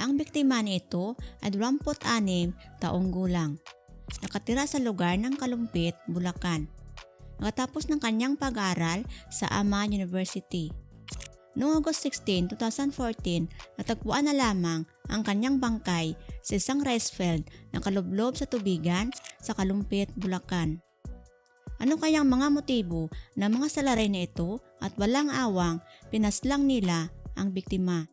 Ang biktima nito ay 26 taong gulang. Nakatira sa lugar ng Kalumpit, Bulacan. Nakatapos ng kanyang pag-aaral sa Aman University. Noong August 16, 2014, natagpuan na lamang ang kanyang bangkay sa isang rice field na kalublob sa tubigan sa Kalumpit, Bulacan. Ano kayang mga motibo ng mga salarin na ito at walang awang pinaslang nila ang biktima?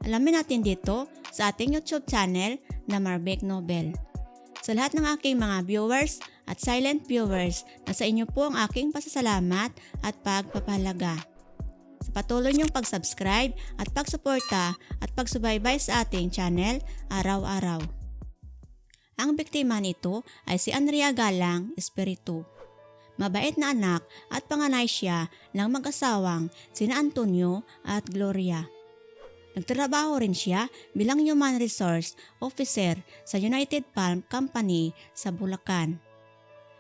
Alamin natin dito sa ating YouTube channel na Marbec Nobel. Sa lahat ng aking mga viewers at silent viewers, nasa inyo po ang aking pasasalamat at pagpapahalaga. Sa patuloy niyong pag-subscribe at pagsuporta at pagsubaybay sa ating channel araw-araw. Ang biktima nito ay si Andrea Galang Espiritu. Mabait na anak at panganay siya ng mag-asawang sina Antonio at Gloria. Nagtrabaho rin siya bilang Human Resource Officer sa United Palm Company sa Bulacan.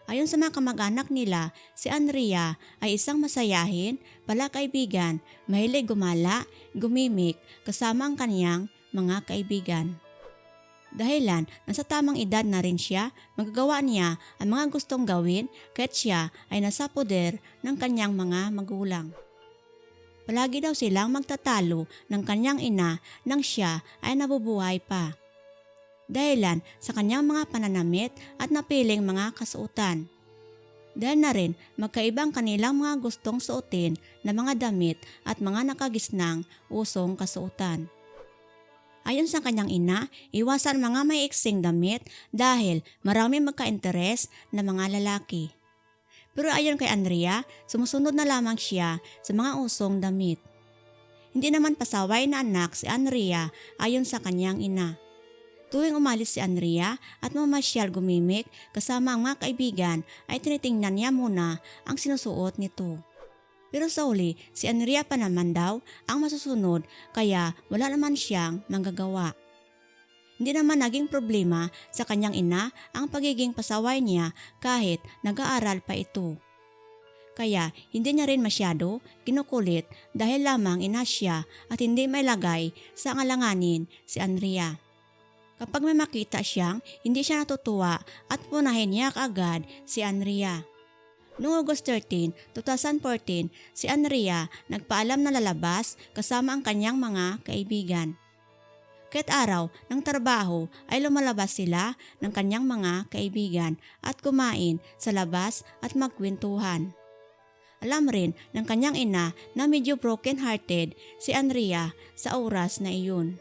Ayon sa mga kamag-anak nila, si Andrea ay isang masayahin, palakaibigan, mahilig gumala, gumimik kasama ang kanyang mga kaibigan. Dahilan nasa tamang edad na rin siya, magagawa niya ang mga gustong gawin kahit siya ay nasa poder ng kanyang mga magulang. Palagi daw silang magtatalo ng kanyang ina nang siya ay nabubuhay pa. Dahilan sa kanyang mga pananamit at napiling mga kasuotan. Dahil na rin magkaibang kanilang mga gustong suotin na mga damit at mga nakagisnang usong kasuotan. Ayon sa kanyang ina, iwasan mga maiiksing damit dahil marami magka-interes na mga lalaki. Pero ayon kay Andrea, sumusunod na lamang siya sa mga usong damit. Hindi naman pasaway na anak si Andrea ayon sa kanyang ina. Tuwing umalis si Andrea at mamasyal gumimik kasama ang mga kaibigan ay tinitingnan niya muna ang sinusuot nito. Pero sa uli, si Andrea pa naman daw ang masusunod kaya wala naman siyang manggagawa. Hindi naman naging problema sa kanyang ina ang pagiging pasaway niya kahit nag-aaral pa ito. Kaya hindi niya rin masyado kinukulit dahil lamang ina siya at hindi may lagay sa alanganin si Andrea. Kapag may makita siyang hindi siya natutuwa at punahin niya kaagad si Andrea. Noong August 13, 2014, si Andrea nagpaalam na lalabas kasama ang kanyang mga kaibigan. Kahit araw ng trabaho ay lumalabas sila ng kanyang mga kaibigan at kumain sa labas at magkwentuhan. Alam rin ng kanyang ina na medyo broken-hearted si Andrea sa oras na iyon.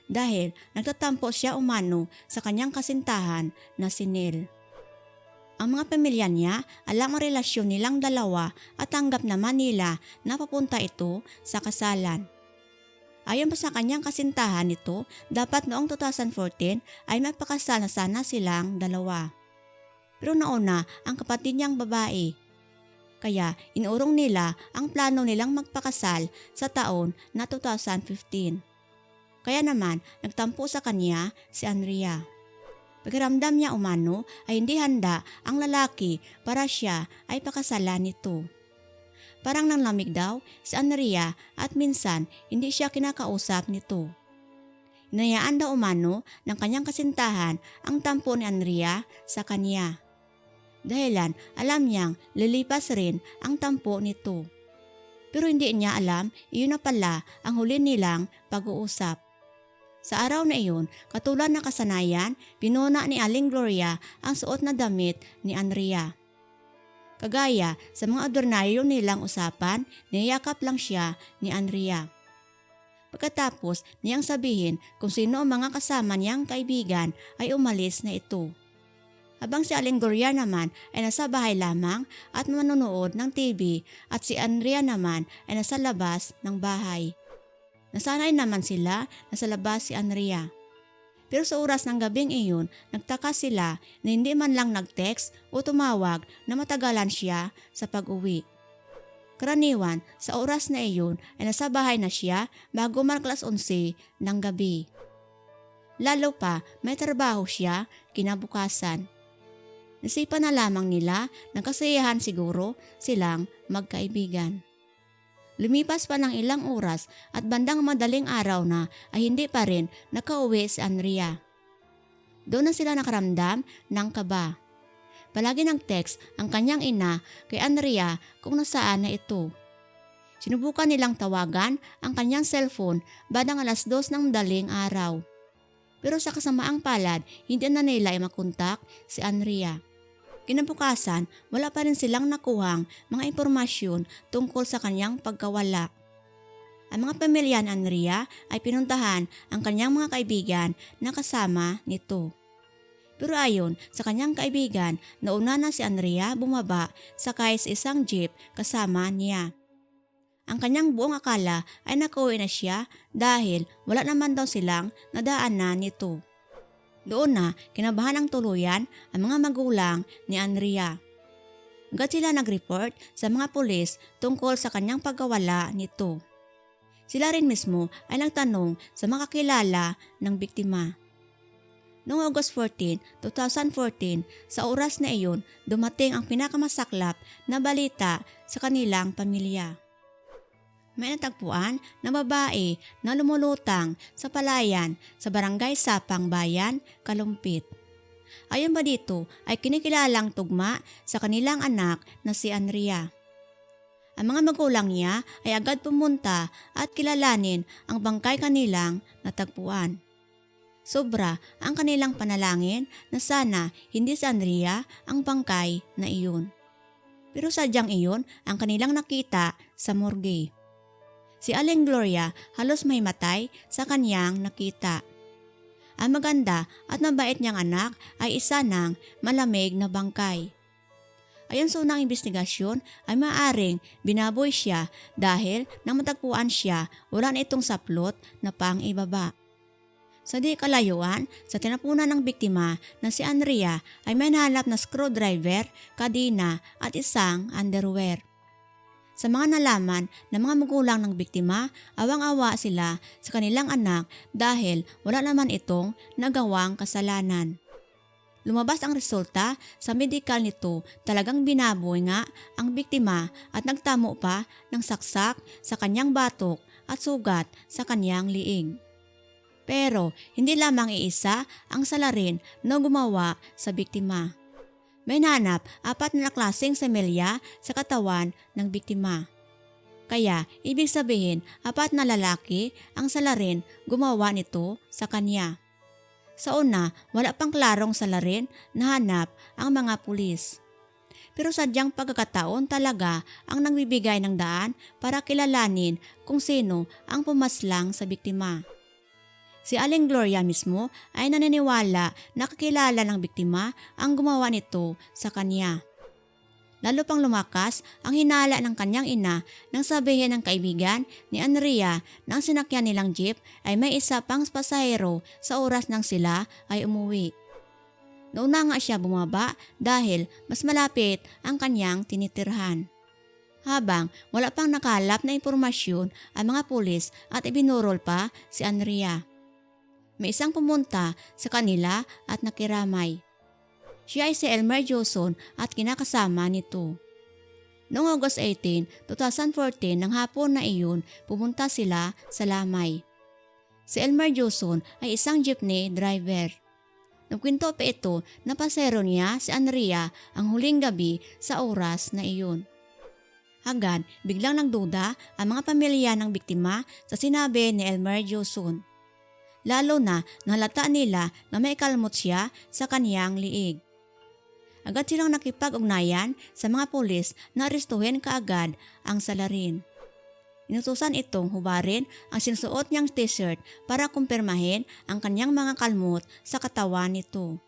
Dahil nagtatampo siya umano sa kanyang kasintahan na si Neil. Ang mga pamilya niya alam ang relasyon nilang dalawa at tanggap naman nila na papunta ito sa kasalan. Ayon pa sa kanyang kasintahan nito, dapat noong 2014 ay magpakasal na sana silang dalawa. Pero nauna ang kapatid niyang babae. Kaya inurong nila ang plano nilang magpakasal sa taon na 2015. Kaya naman nagtampo sa kanya si Andrea. Pakiramdam niya umano ay hindi handa ang lalaki para siya ay pakasalan nito. Parang nanlamig daw si Andrea at minsan hindi siya kinakausap nito. Inayaan daw umano ng kanyang kasintahan ang tampo ni Andrea sa kanya. Dahilan alam niyang lilipas rin ang tampo nito. Pero hindi niya alam iyon na pala ang huli nilang pag-uusap. Sa araw na iyon, katulad ng kasanayan, pinuna ni Aling Gloria ang suot na damit ni Andrea. Kagaya sa mga ordinaryo nilang usapan, niyakap lang siya ni Andrea. Pagkatapos niyang sabihin kung sino ang mga kasama niyang kaibigan ay umalis na ito. Habang si Aling Gloria naman ay nasa bahay lamang at manonood ng TV at si Andrea naman ay nasa labas ng bahay. Nasanay naman sila na sa labas si Andrea. Pero sa oras ng gabing iyon, nagtaka sila na hindi man lang nag-text o tumawag na matagalan siya sa pag-uwi. Karaniwan, sa oras na iyon ay nasa bahay na siya bago mag-alas 11 ng gabi. Lalo pa, may trabaho siya kinabukasan. Nasipan na lamang nila ng kasiyahan siguro silang magkaibigan. Lumipas pa ng ilang oras at bandang madaling araw na ay hindi pa rin nakauwi si Andrea. Doon na sila nakaramdam ng kaba. Palagi ng text ang kanyang ina kay Andrea kung nasaan na ito. Sinubukan nilang tawagan ang kanyang cellphone bandang 2:00 ng madaling araw. Pero sa kasamaang palad, hindi na nila ay makontak si Andrea. Kinabukasan, wala pa rin silang nakuhang mga impormasyon tungkol sa kanyang pagkawala. Ang mga pamilya ni Andrea ay pinuntahan ang kanyang mga kaibigan na kasama nito. Pero ayon sa kanyang kaibigan, nauna na si Andrea bumaba sakay sa isang jeep kasama niya. Ang kanyang buong akala ay nakauwi na siya dahil wala naman daw silang nadaanan nito. Doon na kinabahan ng tuluyan ang mga magulang ni Andrea. Agad sila nag-report sa mga pulis tungkol sa kanyang pagkawala nito. Sila rin mismo ay nagtanong sa mga kakilala ng biktima. Noong August 14, 2014, sa oras na iyon, dumating ang pinakamasaklap na balita sa kanilang pamilya. May natagpuan na babae na lumulutang sa palayan sa barangay Sapang Bayan, Kalumpit. Ayon pa dito ay kinikilalang tugma sa kanilang anak na si Andrea. Ang mga magulang niya ay agad pumunta at kilalanin ang bangkay kanilang natagpuan. Sobra ang kanilang panalangin na sana hindi si Andrea ang bangkay na iyon. Pero sadyang iyon ang kanilang nakita sa morgue. Si Aling Gloria halos may matay sa kanyang nakita. Ang maganda at mabait niyang anak ay isa ng malamig na bangkay. Ayon sa unang investigasyon ay maaring binaboy siya dahil nang matagpuan siya wala na itong saplot na pang-ibaba. Sa di kalayuan, sa tinapunan ng biktima na si Andrea ay may nahanap na screwdriver, kadena at isang underwear. Sa mga nalaman ng mga magulang ng biktima, awang-awa sila sa kanilang anak dahil wala naman itong nagawang kasalanan. Lumabas ang resulta sa medikal nito, talagang binaboy nga ang biktima at nagtamo pa ng saksak sa kanyang batok at sugat sa kanyang liig. Pero hindi lamang iisa ang salarin na gumawa sa biktima. May nanap 4 na klaseng semelya sa katawan ng biktima. Kaya ibig sabihin 4 na lalaki ang salarin gumawa nito sa kanya. Sa una, wala pang klarong salarin na hanap ang mga pulis. Pero sadyang pagkakataon talaga ang nagbibigay ng daan para kilalanin kung sino ang pumaslang sa biktima. Si Aling Gloria mismo ay naniniwala na kakilala ng biktima ang gumawa nito sa kanya. Lalo pang lumakas ang hinala ng kanyang ina nang sabihin ng kaibigan ni Andrea na ang sinakyan nilang jeep ay may isa pang pasahero sa oras nang sila ay umuwi. Nauna nga siya bumaba dahil mas malapit ang kanyang tinitirhan. Habang wala pang nakalap na impormasyon ang mga pulis at ibinurol pa si Andrea. May isang pumunta sa kanila at nakiramay. Siya ay si Elmer Joson at kinakasama nito. Noong August 18, 2014 ng hapon na iyon, pumunta sila sa Lamay. Si Elmer Joson ay isang jeepney driver. Nagkwento pa ito na pasero niya si Andrea ang huling gabi sa oras na iyon. Agad, biglang nagduda ang mga pamilya ng biktima sa sinabi ni Elmer Joson. Lalo na nalata nila na may kalmot siya sa kaniyang liig. Agad silang nakipag-ugnayan sa mga pulis na arestuhin kaagad ang salarin. Inutusan itong hubarin ang sinusuot niyang t-shirt para kumpirmahin ang kanyang mga kalmot sa katawan nito.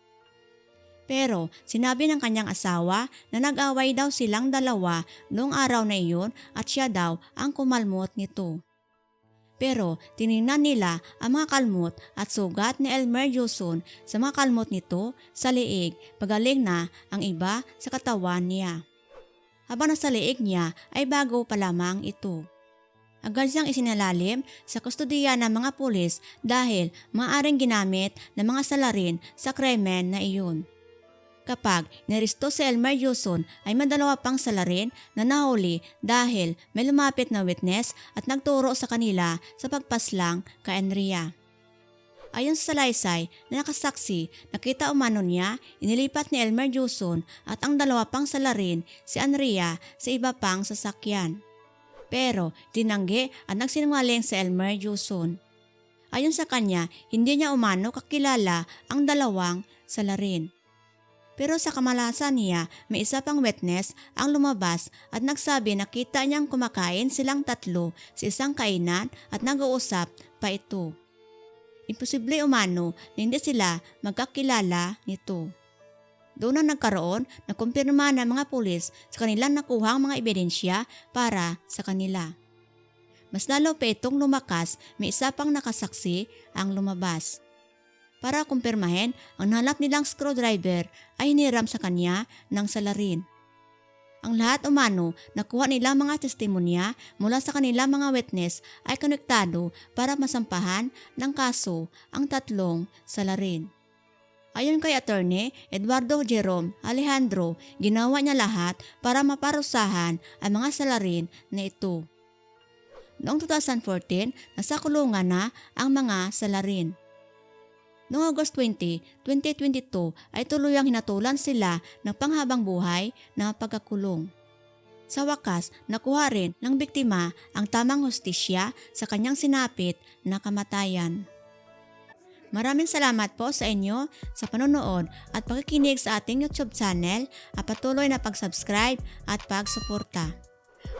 Pero sinabi ng kanyang asawa na nag-away daw silang dalawa noong araw na iyon at siya daw ang kumalmot nito. Pero tiningnan nila ang mga kalmot at sugat ni Elmer Joson sa mga kalmot nito sa liig, pagaling na ang iba sa katawan niya. Habang nasa liig niya ay bago pa lamang ito. Agad siyang isinalalim sa kustudiya ng mga pulis dahil maaaring ginamit ng mga salarin sa krimen na iyon. Kapag niresto si Elmer Yuson ay madalawa pang salarin na nahuli dahil may lumapit na witness at nagturo sa kanila sa pagpaslang kay Andrea. Ayon sa salaysay na nakasaksi, nakita umano niya inilipat ni Elmer Yuson at ang dalawa pang salarin si Andrea sa iba pang sasakyan. Pero tinanggi at nagsinungaling si Elmer Yuson. Ayon sa kanya, hindi niya umano kakilala ang dalawang salarin. Pero sa kamalasan niya, may isa pang witness ang lumabas at nagsabi na kita niyang kumakain silang tatlo sa isang kainan at nag-uusap pa ito. Imposible umano na hindi sila magkakilala nito. Doon na nagkaroon na kumpirma ng mga pulis sa kanilang nakuhang mga ebidensya para sa kanila. Mas lalo pa itong lumakas, may isa pang nakasaksi ang lumabas. Para kumpirmahin, ang nahanap nilang screwdriver ay hiniram sa kanya ng salarin. Ang lahat umano nakuha nilang mga testimonya mula sa kanilang mga witness ay konektado para masampahan ng kaso ang tatlong salarin. Ayon kay Attorney Eduardo Jerome Alejandro, ginawa niya lahat para maparusahan ang mga salarin na ito. Noong 2014, nasa kulungan na ang mga salarin. Noong August 20, 2022 ay tuluyang hinatulan sila ng panghabang buhay na pagkakulong. Sa wakas, nakuha rin ng biktima ang tamang hustisya sa kanyang sinapit na kamatayan. Maraming salamat po sa inyo sa panonood at pakikinig sa ating YouTube channel at patuloy na pag-subscribe at pag-suporta.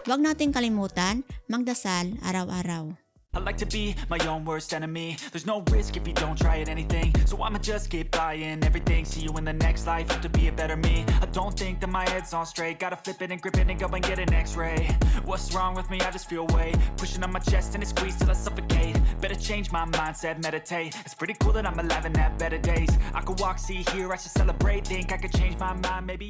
Huwag nating kalimutan magdasal araw-araw. I like to be my own worst enemy. There's no risk if you don't try at anything, so I'ma just keep buying everything. See you in the next life, hope to be a better me. I don't think that my head's on straight. Gotta flip it and grip it and go and get an x-ray. What's wrong with me? I just feel weight pushing on my chest and it squeezes till I suffocate. Better change my mindset, meditate. It's pretty cool that I'm alive and have better days. I could walk, see, hear, I should celebrate. Think I could change my mind, maybe